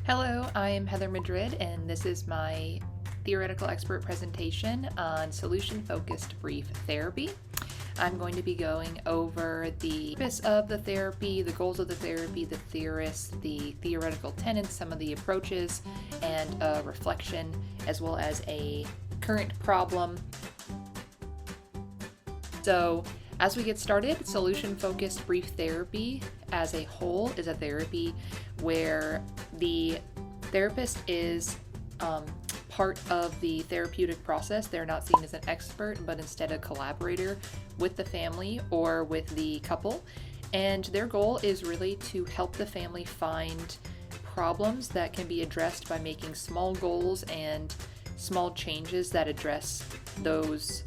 Hello, I am Heather Madrid, and this is my theoretical expert presentation on solution-focused brief therapy. I'm going to be going over the purpose of the therapy, the goals of the therapy, the theorists, the theoretical tenets, some of the approaches, and a reflection, as well as a current problem. So, as we get started, solution-focused brief therapy as a whole is a therapy where the therapist is part of the therapeutic process. They're not seen as an expert, but instead a collaborator with the family or with the couple. And their goal is really to help the family find problems that can be addressed by making small goals and small changes that address those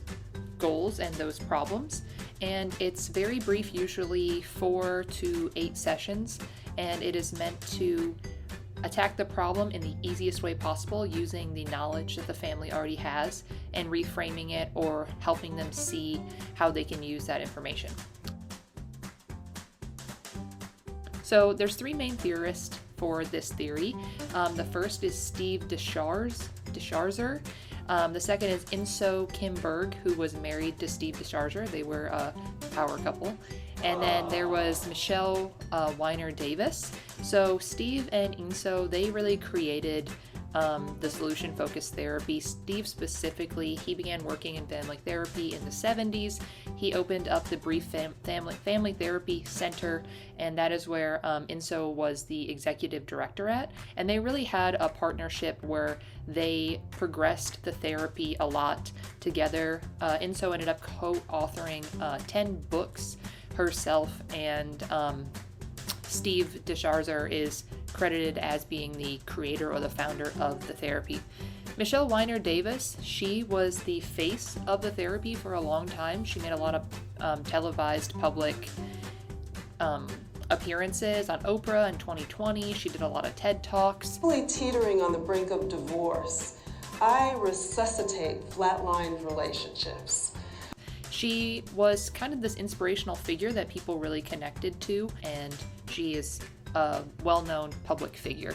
goals and those problems. And it's very brief, usually 4 to 8 sessions, and it is meant to attack the problem in the easiest way possible using the knowledge that the family already has and reframing it or helping them see how they can use that information. So there's 3 main theorists for this theory. The first is Steve Descharzer. The second is Inso Kim Berg, who was married to Steve Descharzer. They were a power couple. And then there was Michelle Weiner Davis. So Steve and Inso, they really created the solution-focused therapy. Steve specifically, he began working in family therapy in the 70s. He opened up the Brief Family Therapy Center, and that is where Inso was the executive director at. And they really had a partnership where they progressed the therapy a lot together. Inso ended up co-authoring 10 books herself, and Steve Descharzer is credited as being the creator or the founder of the therapy. Michelle Weiner Davis, she was the face of the therapy for a long time. She made a lot of televised public appearances on Oprah in 2020. She did a lot of TED Talks. Really teetering on the brink of divorce, I resuscitate flatlined relationships. She was kind of this inspirational figure that people really connected to, and she is a well-known public figure.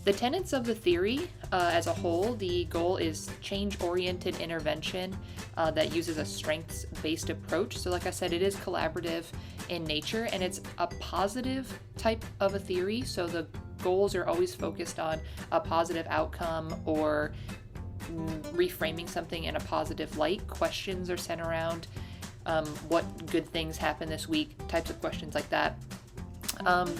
The tenets of the theory as a whole, the goal is change-oriented intervention that uses a strengths-based approach. So like I said, it is collaborative in nature, and it's a positive type of a theory. So the goals are always focused on a positive outcome or reframing something in a positive light. Questions are sent around what good things happened this week, types of questions like that.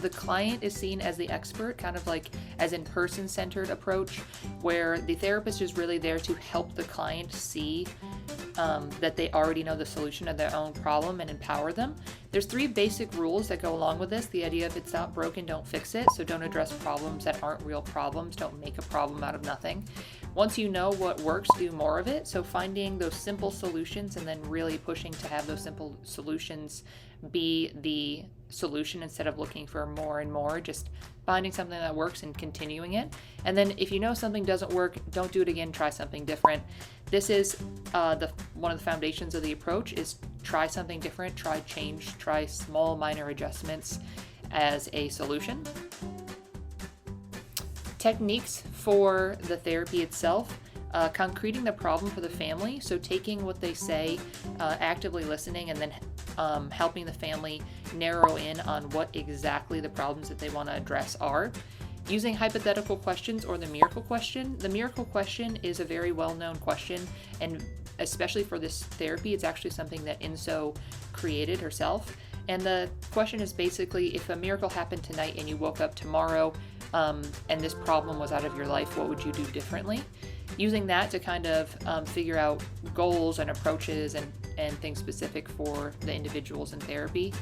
The client is seen as the expert, kind of like as in person-centered approach, where the therapist is really there to help the client see that they already know the solution of their own problem and empower them. There's 3 basic rules that go along with this. The idea of it's not broken, don't fix it. So don't address problems that aren't real problems. Don't make a problem out of nothing. Once you know what works, do more of it. So finding those simple solutions and then really pushing to have those simple solutions be the solution instead of looking for more and more, just finding something that works and continuing it. And then if you know something doesn't work, don't do it again, try something different. This is one of the foundations of the approach is try something different, try change, try small minor adjustments as a solution. Techniques for the therapy itself, concreting the problem for the family, so taking what they say, actively listening, and then helping the family narrow in on what exactly the problems that they want to address are. Using hypothetical questions or the miracle question. The miracle question is a very well-known question, and especially for this therapy, it's actually something that Inso created herself. And the question is basically, if a miracle happened tonight and you woke up tomorrow and this problem was out of your life, what would you do differently? Using that to kind of figure out goals and approaches and things specific for the individuals in therapy.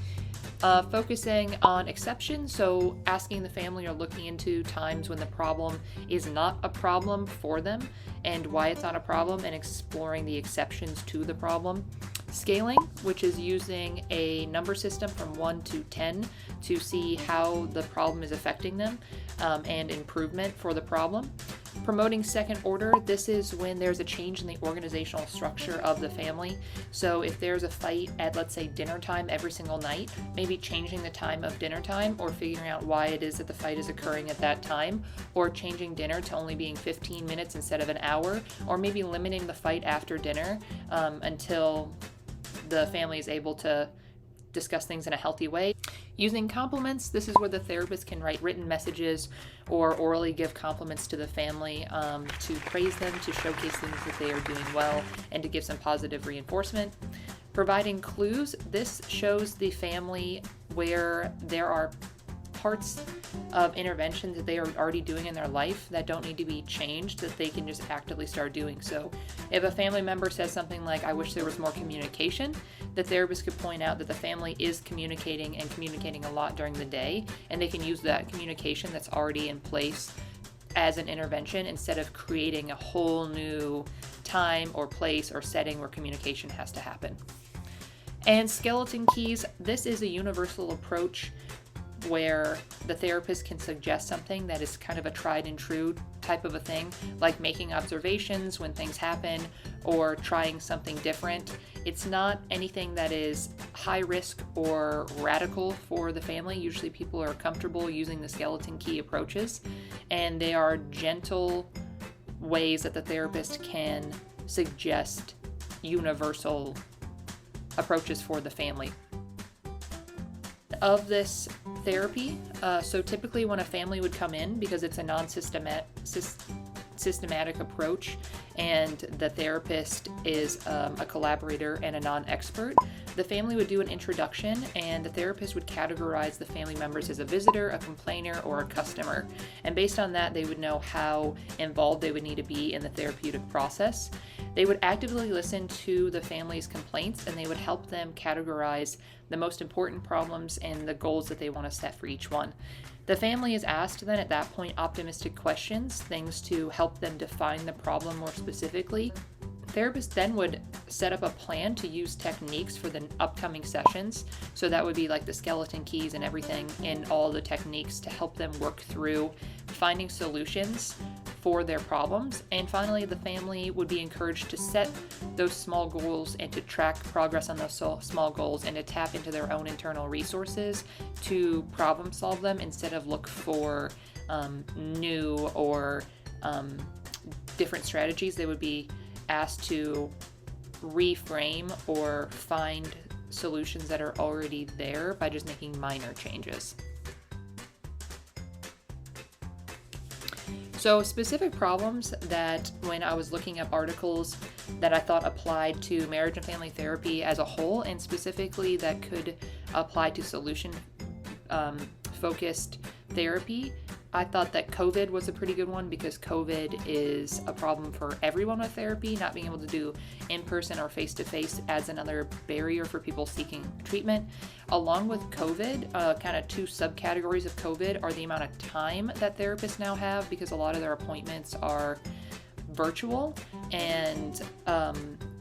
Focusing on exceptions, so asking the family or looking into times when the problem is not a problem for them and why it's not a problem, and exploring the exceptions to the problem. Scaling, which is using a number system from 1 to 10 to see how the problem is affecting them, and improvement for the problem. Promoting second order, this is when there's a change in the organizational structure of the family. So if there's a fight at, let's say, dinner time every single night, maybe maybe changing the time of dinner time, or figuring out why it is that the fight is occurring at that time, or changing dinner to only being 15 minutes instead of an hour, or maybe limiting the fight after dinner until the family is able to discuss things in a healthy way. Using compliments, this is where the therapist can write written messages or orally give compliments to the family to praise them, to showcase things that they are doing well, and to give some positive reinforcement. Providing clues, this shows the family where there are parts of intervention that they are already doing in their life that don't need to be changed, that they can just actively start doing. So if a family member says something like, I wish there was more communication, the therapist could point out that the family is communicating and communicating a lot during the day, and they can use that communication that's already in place as an intervention instead of creating a whole new time or place or setting where communication has to happen. And skeleton keys, this is a universal approach where the therapist can suggest something that is kind of a tried and true type of a thing, like making observations when things happen or trying something different. It's not anything that is high risk or radical for the family. Usually people are comfortable using the skeleton key approaches, and they are gentle ways that the therapist can suggest universal approaches for the family. Of this therapy, so typically when a family would come in, because it's a non-systematic approach and the therapist is a collaborator and a non-expert, the family would do an introduction and the therapist would categorize the family members as a visitor, a complainer, or a customer. And based on that, they would know how involved they would need to be in the therapeutic process. They would actively listen to the family's complaints, and they would help them categorize the most important problems and the goals that they want to set for each one. The family is asked then at that point optimistic questions, things to help them define the problem more specifically. Therapist then would set up a plan to use techniques for the upcoming sessions. So that would be like the skeleton keys and everything, and all the techniques to help them work through finding solutions for their problems. And finally, the family would be encouraged to set those small goals and to track progress on those small goals, and to tap into their own internal resources to problem solve them instead of look for new or different strategies. They would be asked to reframe or find solutions that are already there by just making minor changes. So specific problems that when I was looking up articles that I thought applied to marriage and family therapy as a whole, and specifically that could apply to solution focused therapy, I thought that COVID was a pretty good one, because COVID is a problem for everyone with therapy. Not being able to do in-person or face-to-face adds another barrier for people seeking treatment. Along with COVID, kind of two subcategories of COVID are the amount of time that therapists now have, because a lot of their appointments are virtual, and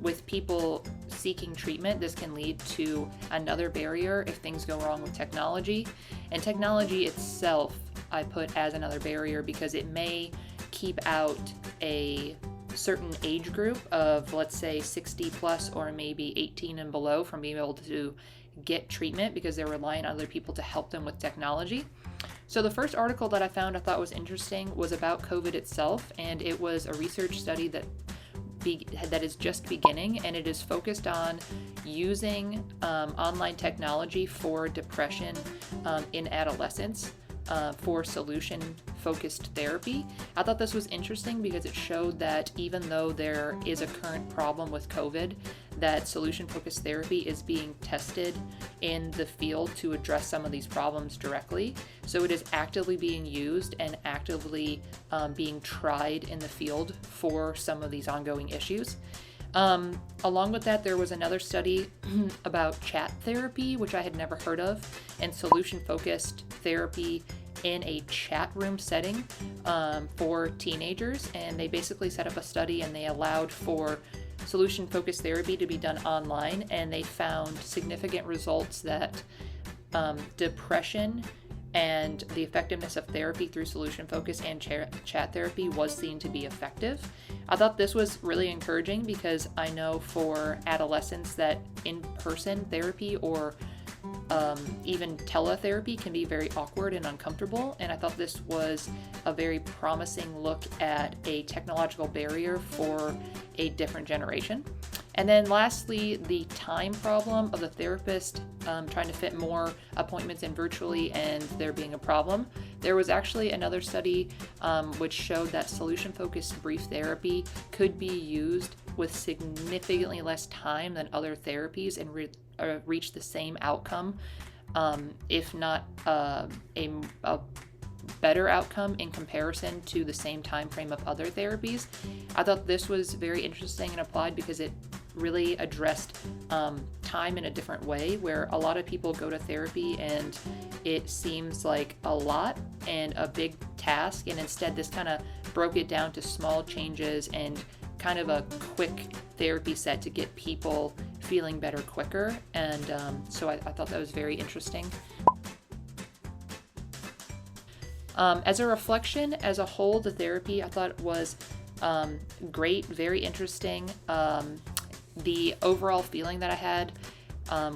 with people seeking treatment, this can lead to another barrier if things go wrong with technology. And technology itself I put as another barrier, because it may keep out a certain age group of, let's say, 60 plus or maybe 18 and below from being able to get treatment, because they're relying on other people to help them with technology. So the first article that I found I thought was interesting was about COVID itself, and it was a research study that is just beginning, and it is focused on using online technology for depression in adolescents for solution-focused therapy. I thought this was interesting because it showed that even though there is a current problem with COVID, that solution-focused therapy is being tested in the field to address some of these problems directly. So it is actively being used and actively being tried in the field for some of these ongoing issues. Along with that, there was another study about chat therapy, which I had never heard of, and solution-focused therapy in a chat room setting for teenagers. And they basically set up a study, and they allowed for solution-focused therapy to be done online, and they found significant results that depression and the effectiveness of therapy through solution focus and chat therapy was seen to be effective. I thought this was really encouraging, because I know for adolescents that in-person therapy or even teletherapy can be very awkward and uncomfortable, and I thought this was a very promising look at a technological barrier for a different generation. And then lastly, the time problem of the therapist trying to fit more appointments in virtually and there being a problem. There was actually another study which showed that solution-focused brief therapy could be used with significantly less time than other therapies and reach the same outcome, if not a better outcome in comparison to the same time frame of other therapies. I thought this was very interesting and applied because it really addressed time in a different way, where a lot of people go to therapy and it seems like a lot and a big task, and instead this kind of broke it down to small changes and kind of a quick therapy set to get people feeling better quicker. And so I thought that was very interesting. As a reflection, as a whole, the therapy I thought was great, very interesting. The overall feeling that I had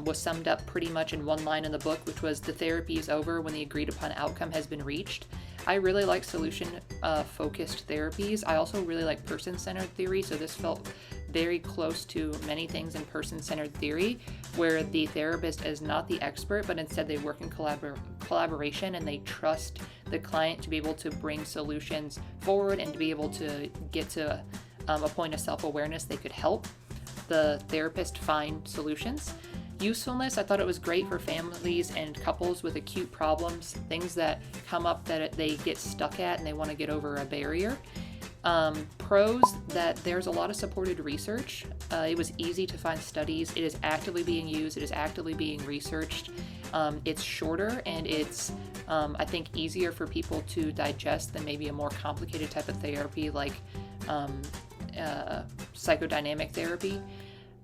was summed up pretty much in one line in the book, which was the therapy is over when the agreed upon outcome has been reached. I really like solution-focused therapies. I also really like person-centered theory, so this felt very close to many things in person-centered theory, where the therapist is not the expert, but instead they work in collaboration and they trust the client to be able to bring solutions forward and to be able to get to a point of self-awareness they could help the therapist find solutions. Usefulness, I thought it was great for families and couples with acute problems, things that come up that they get stuck at and they want to get over a barrier. Pros, that there's a lot of supported research. It was easy to find studies. It is actively being used. It is actively being researched. It's shorter and it's, I think, easier for people to digest than maybe a more complicated type of therapy like psychodynamic therapy.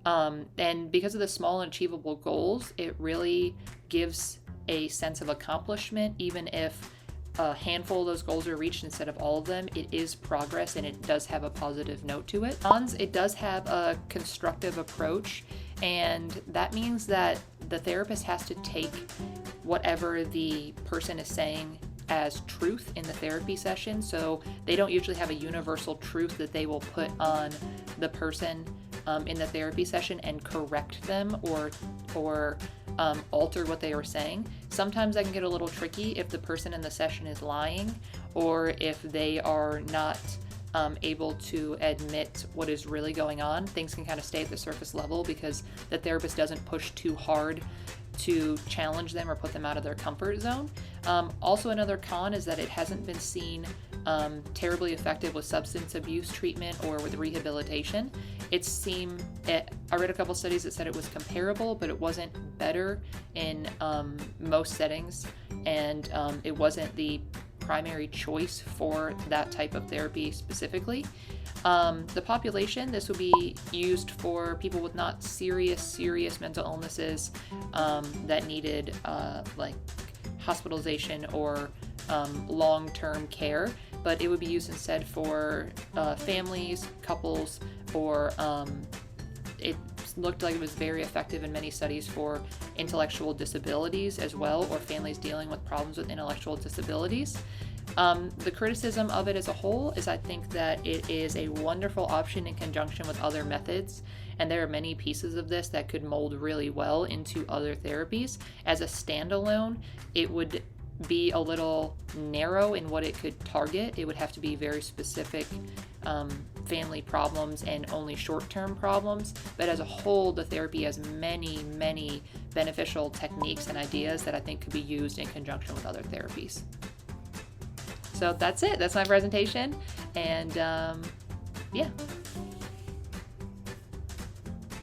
And because of the small and achievable goals, it really gives a sense of accomplishment. Even if a handful of those goals are reached instead of all of them, it is progress and it does have a positive note to it. Cons, it does have a constructive approach, and that means that the therapist has to take whatever the person is saying as truth in the therapy session. So they don't usually have a universal truth that they will put on the person in the therapy session and correct them or alter what they were saying. Sometimes that can get a little tricky if the person in the session is lying or if they are not able to admit what is really going on. Things can kind of stay at the surface level because the therapist doesn't push too hard to challenge them or put them out of their comfort zone. Also, another con is that it hasn't been seen terribly effective with substance abuse treatment or with rehabilitation. I read a couple studies that said it was comparable, but it wasn't better in most settings, and it wasn't the primary choice for that type of therapy specifically. The population, this would be used for people with not serious mental illnesses that needed like hospitalization or long-term care, but it would be used instead for families, couples, or it looked like it was very effective in many studies for intellectual disabilities as well, or families dealing with problems with intellectual disabilities. The criticism of it as a whole is I think that it is a wonderful option in conjunction with other methods, and there are many pieces of this that could mold really well into other therapies. As a standalone, it would be a little narrow in what it could target. It would have to be very specific family problems and only short-term problems, but as a whole, the therapy has many beneficial techniques and ideas that I think could be used in conjunction with other therapies. So that's it. That's my presentation, and yeah.